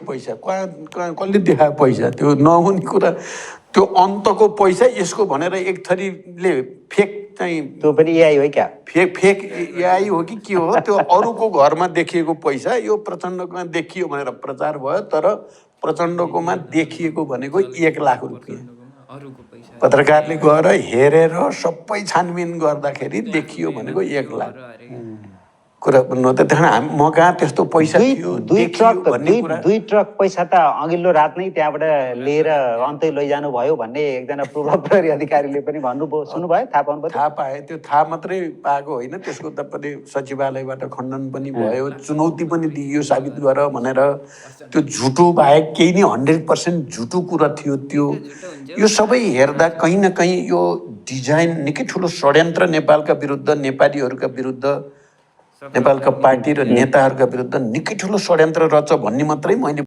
पैसा कसले देखायो पैसा त्यो नहुने कुरा त्यो अन्तको पैसा यसको भनेर एक थरीले फेक चाहिँ त्यो पनि एआई हो क्या फेक एआई हो कि के हो त्यो अरूको घरमा देखिएको पैसा यो प्रचण्डकोमा देखियो भनेर प्रचार भयो तर प्रचण्डकोमा देखिएको भनेको 1 लाख रुपियाँ पत्रकारले गएर हेरेर सबै छानबिन गर्दाखेरि देखियो भनेको 1 लाख कुरा भन्नु त त्यहाँ म कहाँ त्यस्तो पैसा थियो दुई ट्रक पैसा त अघिल्लो रात नै त्यहाँबाट लिएर अन्तै लैजानु भयो भन्ने एकजना पूर्व प्रहरी अधिकारीले पनि भन्नुभयो सुन्नुभयो थाहा पाउनुभयो थाहा पाएँ त्यो थाहा मात्रै पाएको होइन त्यसको तपाईँले सचिवालयबाट खण्डन पनि भयो चुनौती पनि दिइयो साबित गर भनेर त्यो झुटो बाहेक केही नै 100% झुटो कुरा थियो त्यो यो सबै हेर्दा कहीँ न कहीँ यो डिजाइन निकै ठुलो षड्यन्त्र नेपालका विरुद्ध नेपालीहरूका विरुद्ध नेपालका पार्टी र नेताहरूका विरुद्ध निकै ठुलो षड्यन्त्र रहेछ भन्ने मात्रै मैले